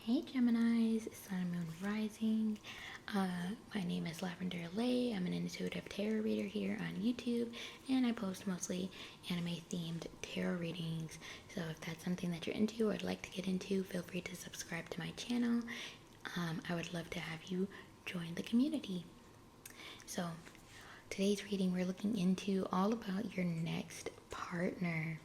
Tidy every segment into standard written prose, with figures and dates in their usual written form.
Hey Geminis, Sun, Moon, Rising. My name is Lavender. I'm an intuitive tarot reader here on YouTube, and I post mostly anime themed tarot readings. So if that's something that you're into or would like to get into, feel free to subscribe to my channel. I would love to have you join the community. So today's reading, we're looking into all about your next partner.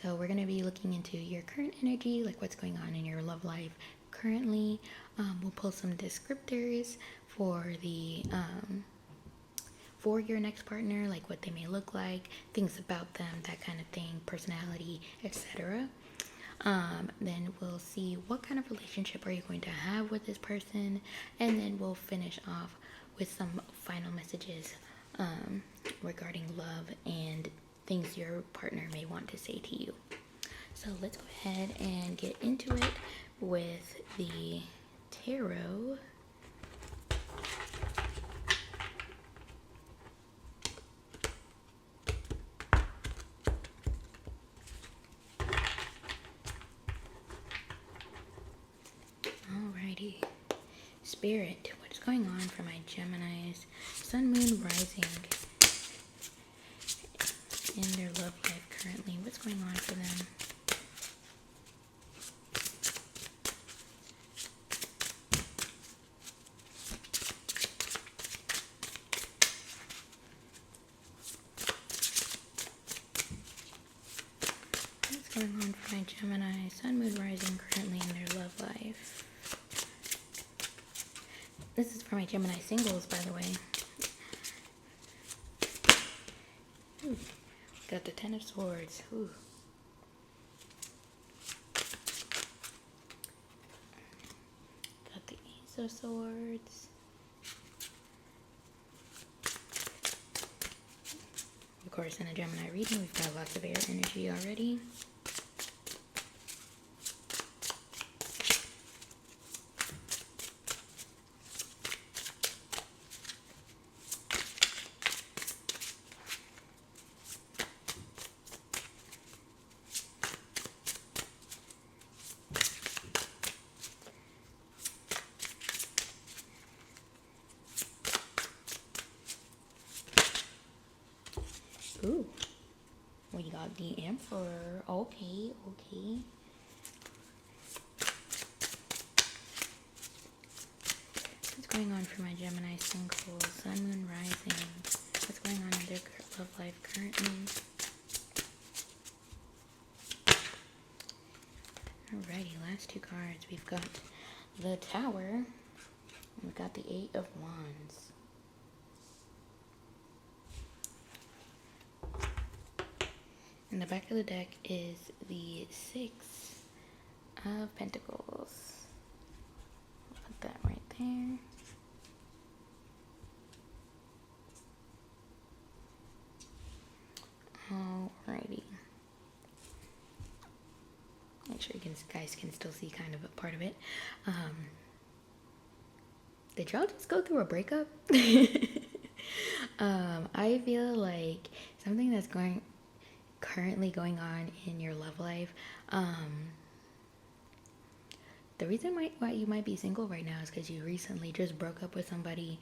So we're going to be looking into your current energy, like what's going on in your love life currently. We'll pull some descriptors for the for your next partner, like what they may look like, things about them, that kind of thing, personality, etc. Then we'll see what kind of relationship are you going to have with this person, and then we'll finish off with some final messages regarding love and things your partner may want to say to you. So let's go ahead and get into it with the tarot. Alrighty. Spirit, what is going on for my Geminis, Sun, Moon, Rising in their love life currently? What's going on for them? What's going on for my Gemini, Sun, Moon, Rising currently in their love life? This is for my Gemini singles, by the way. Ooh, got the Ten of Swords. Ooh. Got the Ace of Swords. Of course, in a Gemini reading, we've got lots of air energy already. Ooh, we got the Emperor. Okay. What's going on for my Gemini singles, Sun, Moon, Rising? What's going on in their love life currently? Alrighty, last two cards. We've got the Tower, and we've got the Eight of Wands. In the back of the deck is the Six of Pentacles. I'll put that right there. Alrighty. Make sure you guys can still see kind of a part of it. Did y'all just go through a breakup? I feel like something that's currently going on in your love life, the reason why you might be single right now is because you recently just broke up with somebody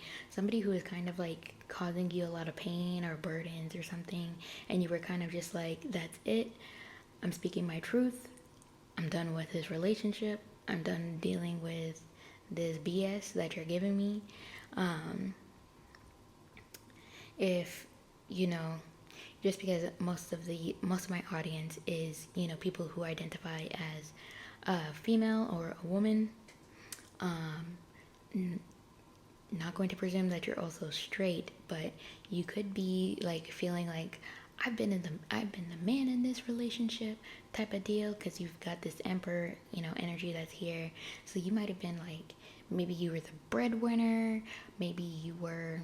who is kind of like causing you a lot of pain or burdens or something, and you were kind of just like, that's it, I'm speaking my truth, I'm done with this relationship, I'm done dealing with this BS that you're giving me. If you know, just because most of my audience is, you know, people who identify as a female or a woman, not going to presume that you're also straight, but you could be like feeling like I've been the man in this relationship type of deal, because you've got this Emperor, you know, energy that's here. So you might have been like, maybe you were the breadwinner, maybe you were,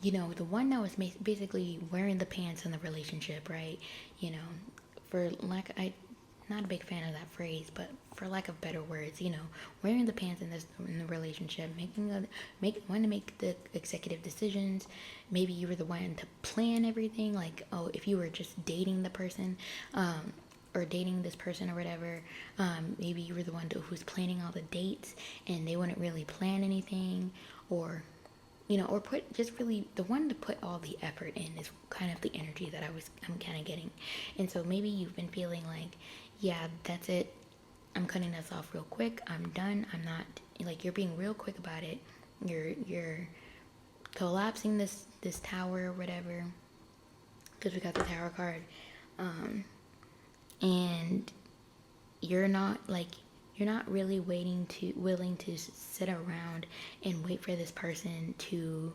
you know, the one that was basically wearing the pants in the relationship, right? You know, not a big fan of that phrase, but for lack of better words, you know, wearing the pants in the relationship, wanting to make the executive decisions. Maybe you were the one to plan everything. Like, oh, if you were just dating the person, or dating this person or whatever, maybe you were the one who's planning all the dates and they wouldn't really plan anything, or or put just really the one to put all the effort in is kind of the energy that I'm kind of getting. And so maybe you've been feeling like, yeah, that's it, I'm cutting this off real quick, I'm done, I'm not, like, you're being real quick about it, you're collapsing this tower or whatever, because we got the tower card, and you're not really willing to sit around and wait for this person to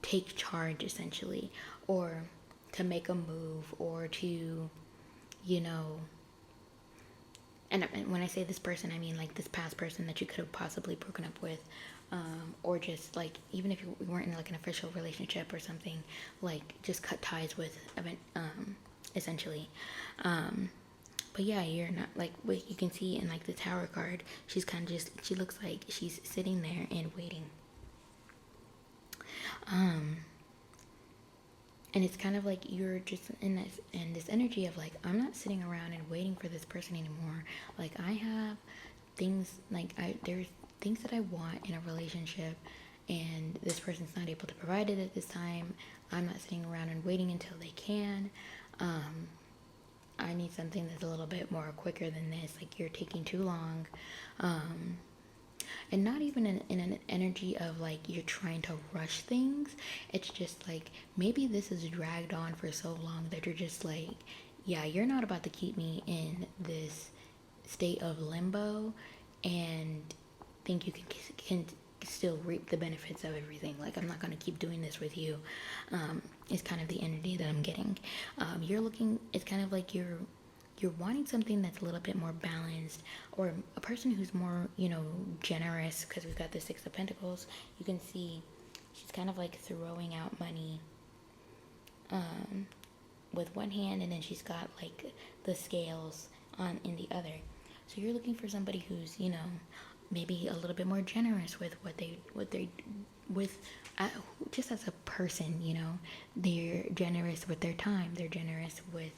take charge, essentially, or to make a move, or to, and when I say this person, I mean like this past person that you could have possibly broken up with, or just like, even if you weren't in like an official relationship or something, like just cut ties with, essentially. But yeah, you're not, like, what you can see in like the tower card, she's kind of she looks like she's sitting there and waiting. And it's kind of like you're just in this energy of like, I'm not sitting around and waiting for this person anymore. Like, I have things, like, there's things that I want in a relationship, and this person's not able to provide it at this time. I'm not sitting around and waiting until they can. I need something that's a little bit more quicker than this. Like, you're taking too long. And not even in an energy of like you're trying to rush things. It's just like, maybe this is dragged on for so long that you're just like, yeah, you're not about to keep me in this state of limbo and think you can still reap the benefits of everything. Like, I'm not going to keep doing this with you. It's kind of the energy that I'm getting. It's kind of like you're wanting something that's a little bit more balanced, or a person who's more, generous, because we've got the Six of Pentacles. You can see she's kind of like throwing out money with one hand, and then she's got like the scales in the other. So you're looking for somebody who's, maybe a little bit more generous with just as a person, they're generous with their time, they're generous with,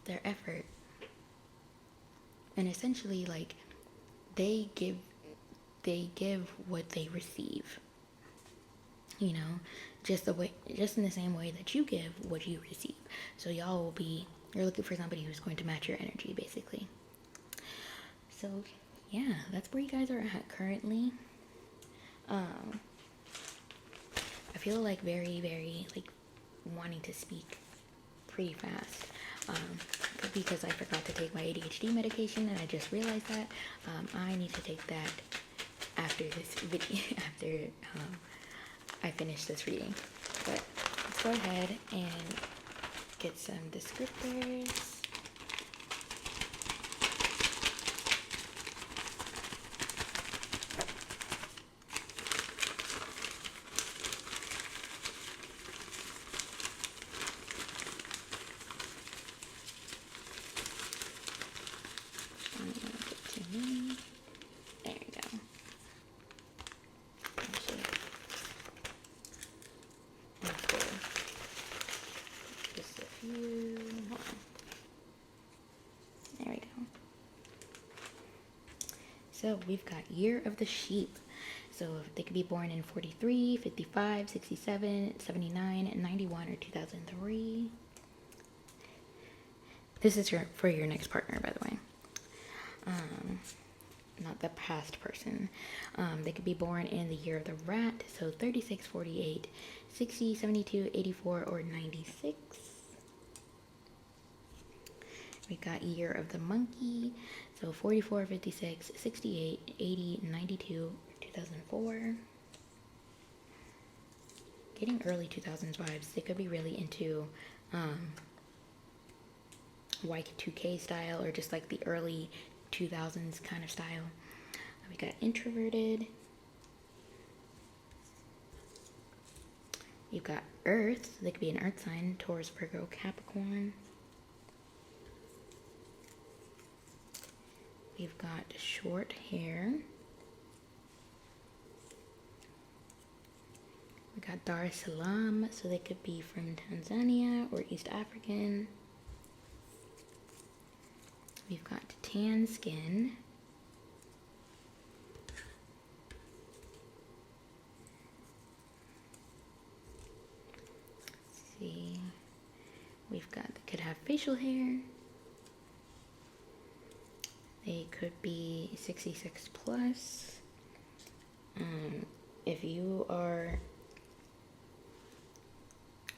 their effort, and essentially, like, they give what they receive, just in the same way that you give what you receive. So you're looking for somebody who's going to match your energy, basically. So yeah, that's where you guys are at currently. I feel like very, very, like, wanting to speak pretty fast, because I forgot to take my ADHD medication, and I just realized that. I need to take that after this video, after I finish this reading. But let's go ahead and get some descriptors. There you go. Just a few more. There we go. So we've got Year of the Sheep. So they could be born in 43, 55, 67, 79, 91, or 2003. This is for your next partner, by the way. Not the past person. They could be born in the year of the rat, so 36, 48, 60, 72, 84, or 96. We got year of the monkey, so 44, 56, 68, 80, 92, 2004. Getting early 2000s vibes. They could be really into Y2K style, or just like the early 2000s kind of style. We got introverted. You've got Earth. So they could be an Earth sign: Taurus, Virgo, Capricorn. We've got short hair. We got Dar es Salaam, so they could be from Tanzania or East African. We've got tan skin. Let's see. We've got, they could have facial hair. They could be 66 plus. If you are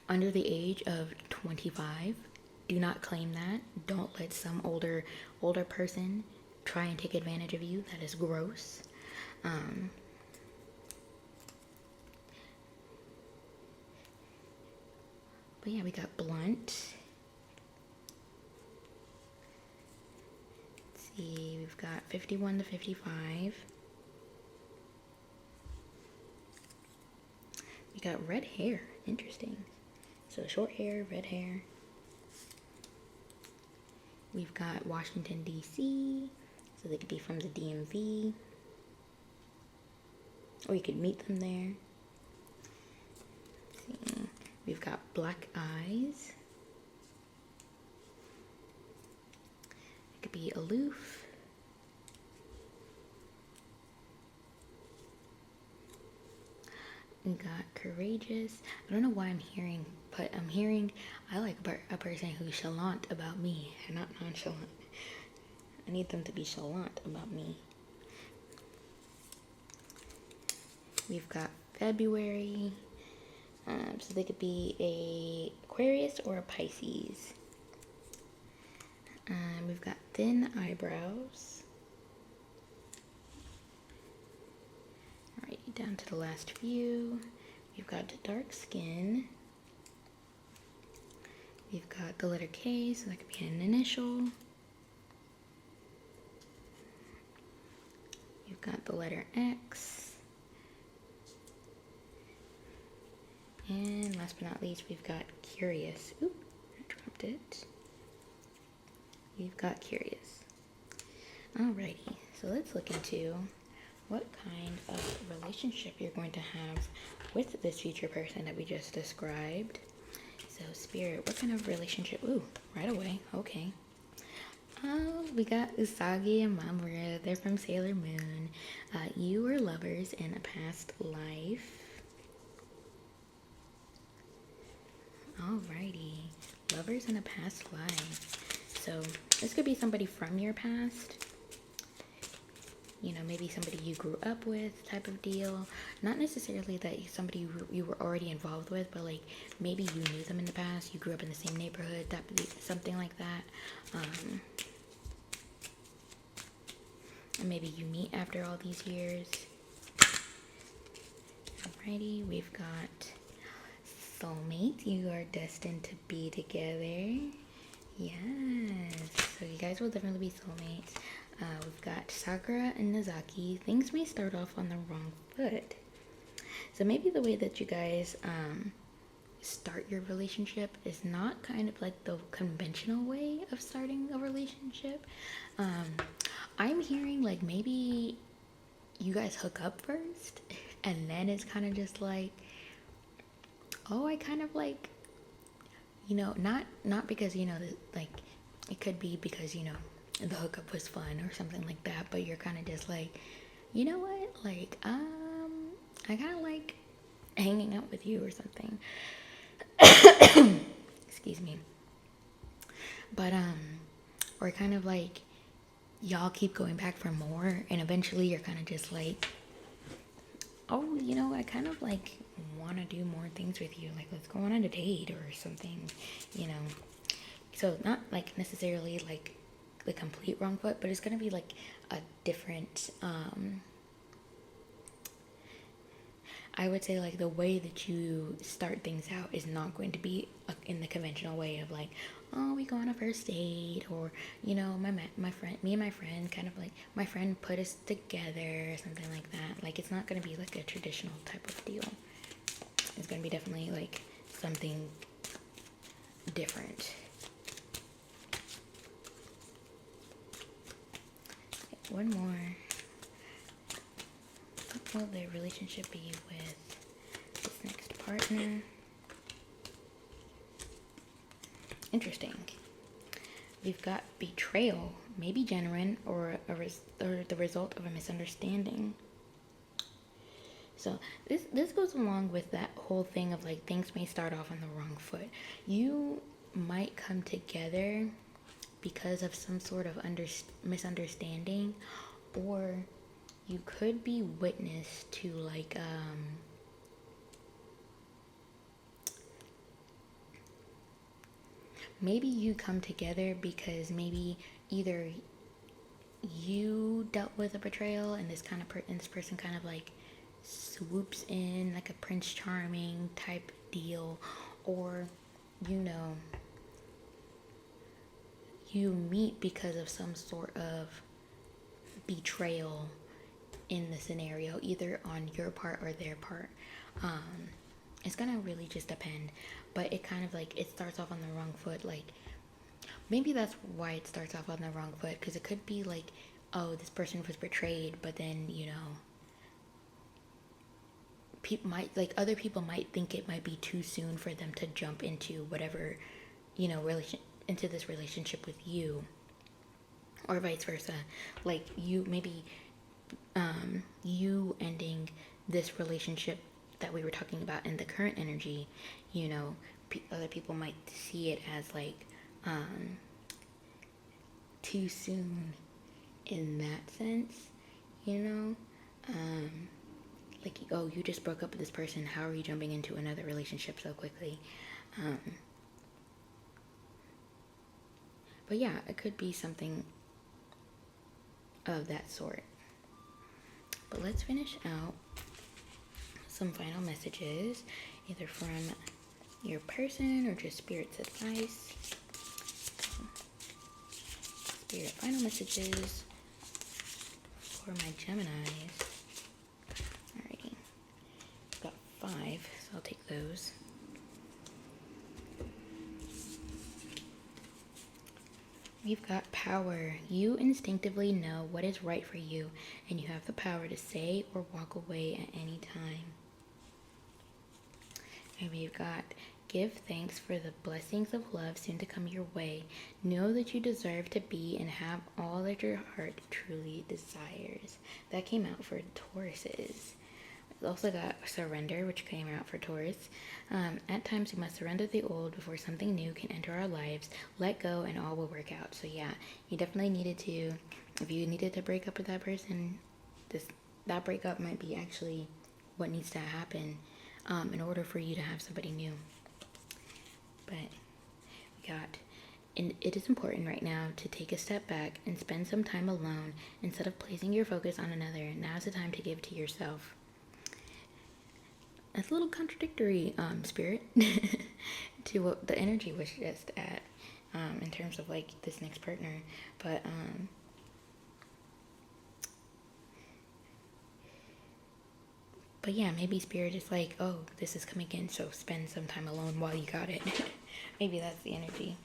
under the age of 25, do not claim that. Don't let some older person try and take advantage of you. That is gross. But yeah, we got blunt. Let's see, we've got 51 to 55. We got red hair. Interesting. So short hair, red hair. We've got Washington, D.C. So they could be from the DMV. Or you could meet them there. Let's see. We've got black eyes. It could be aloof. We got courageous. I don't know why I'm hearing, but I'm hearing I like a person who's chalant about me and not nonchalant. I need them to be chalant about me. We've got February. So they could be a Aquarius or a Pisces. We've got thin eyebrows. Alright, down to the last few. We've got dark skin. We've got the letter K, so that could be an initial. You've got the letter X. And last but not least, we've got curious. Oop, I dropped it. We've got curious. Alrighty, so let's look into what kind of relationship you're going to have with this future person that we just described. So Spirit, what kind of relationship? Ooh, right away, okay. We got Usagi and Mamoru. They're from Sailor Moon. You were lovers in a past life. Alrighty, lovers in a past life. So this could be somebody from your past. You know, maybe somebody you grew up with type of deal. Not necessarily that somebody you were already involved with, but like maybe you knew them in the past. You grew up in the same neighborhood, something like that. And maybe you meet after all these years. Alrighty, we've got soulmate. You are destined to be together. Yes, so you guys will definitely be soulmates. We've got Sakura and Nozaki. Things may start off on the wrong foot. So maybe the way that you guys start your relationship is not kind of like the conventional way of starting a relationship. I'm hearing like maybe you guys hook up first and then it's kind of just like, oh, I kind of like, you know, not because, you know, like it could be because, you know, the hookup was fun or something like that, but you're kind of just like, you know what, like I kind of like hanging out with you or something. Excuse me. But or kind of like y'all keep going back for more and eventually you're kind of just like, oh, you know, I kind of like want to do more things with you, like let's go on a date or something, you know. So not like necessarily like the complete wrong foot, but it's gonna be like a different I would say like the way that you start things out is not going to be in the conventional way of like, oh, we go on a first date, or you know, me and my friend kind of like, my friend put us together or something like that. Like it's not going to be like a traditional type of deal. It's going to be definitely like something different. Okay, one more. What will their relationship be with this next partner? Interesting. We've got betrayal. may be genuine or the result of a misunderstanding. So this goes along with that whole thing of like things may start off on the wrong foot. You might come together because of some sort of misunderstanding, or you could be witness to like maybe you come together because maybe either you dealt with a betrayal and this kind of this person kind of like swoops in like a Prince Charming type deal, or you know, you meet because of some sort of betrayal in the scenario, either on your part or their part. It's gonna really just depend, but it kind of like it starts off on the wrong foot. Like maybe that's why it starts off on the wrong foot, because it could be like, oh, this person was betrayed, but then, you know, other people might think it might be too soon for them to jump into whatever, you know, into this relationship with you, or vice versa. Like you maybe you ending this relationship that we were talking about in the current energy, you know, other people might see it as like too soon in that sense, you know. Like, oh, you just broke up with this person, how are you jumping into another relationship so quickly? But yeah, it could be something of that sort. But let's finish out some final messages, either from your person or just Spirit's advice. Spirit, final messages for my Geminis. Alrighty. I've got 5, so I'll take those. We've got power. You instinctively know what is right for you, and you have the power to say or walk away at any time. And we've got give thanks for the blessings of love soon to come your way. Know that you deserve to be and have all that your heart truly desires. That came out for Tauruses. We also got surrender, which came out for Taurus. At times we must surrender the old before something new can enter our lives. Let go and all will work out. So yeah, you definitely needed to, if you needed to break up with that person, that breakup might be actually what needs to happen in order for you to have somebody new. But we got, and it is important right now to take a step back and spend some time alone instead of placing your focus on another. Now's the time to give to yourself. That's a little contradictory, Spirit, to what the energy was just at, in terms of like this next partner. But yeah, maybe Spirit is like, oh, this is coming in, so spend some time alone while you got it. Maybe that's the energy.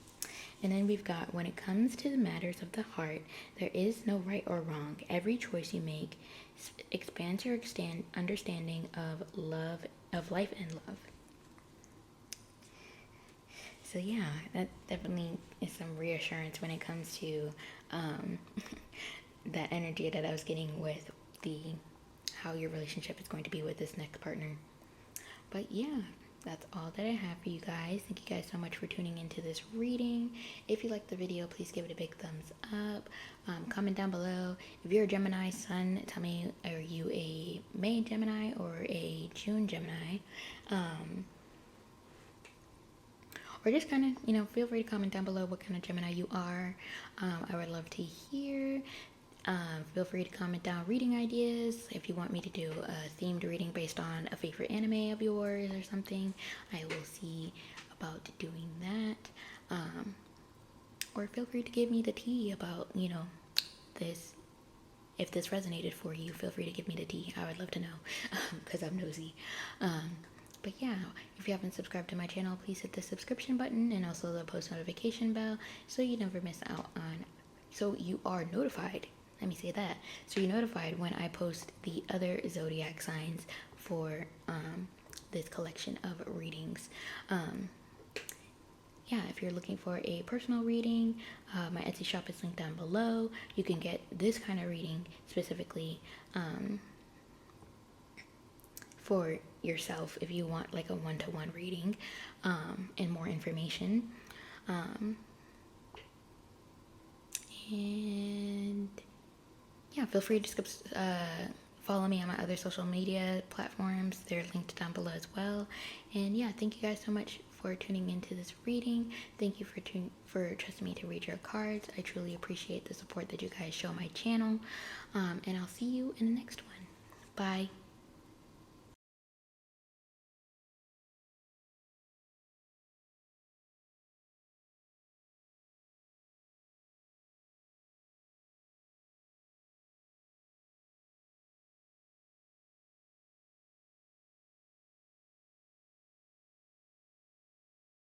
And then we've got, when it comes to the matters of the heart, there is no right or wrong. Every choice you make expands your understanding of love, of life and love. So yeah, that definitely is some reassurance when it comes to that energy that I was getting with how your relationship is going to be with this next partner. But yeah, that's all that I have for you guys. Thank you guys so much for tuning into this reading. If you liked the video, please give it a big thumbs up. Comment down below. If you're a Gemini sun, tell me, are you a May Gemini or a June Gemini? Or just kind of, feel free to comment down below what kind of Gemini you are. I would love to hear. Feel free to comment down reading ideas. If you want me to do a themed reading based on a favorite anime of yours or something, I will see about doing that. Or feel free to give me the tea about, this. If this resonated for you, feel free to give me the tea. I would love to know, because I'm nosy. But yeah, if you haven't subscribed to my channel, please hit the subscription button and also the post notification bell so you never miss out on, so you are notified. Let me say that. So you're notified when I post the other zodiac signs for this collection of readings. yeah, if you're looking for a personal reading, my Etsy shop is linked down below. You can get this kind of reading specifically for yourself if you want like a one-to-one reading and more information. And yeah, feel free to follow me on my other social media platforms. They're linked down below as well. And yeah, thank you guys so much for tuning into this reading. Thank you for trusting me to read your cards. I truly appreciate the support that you guys show my channel. And I'll see you in the next one. Bye.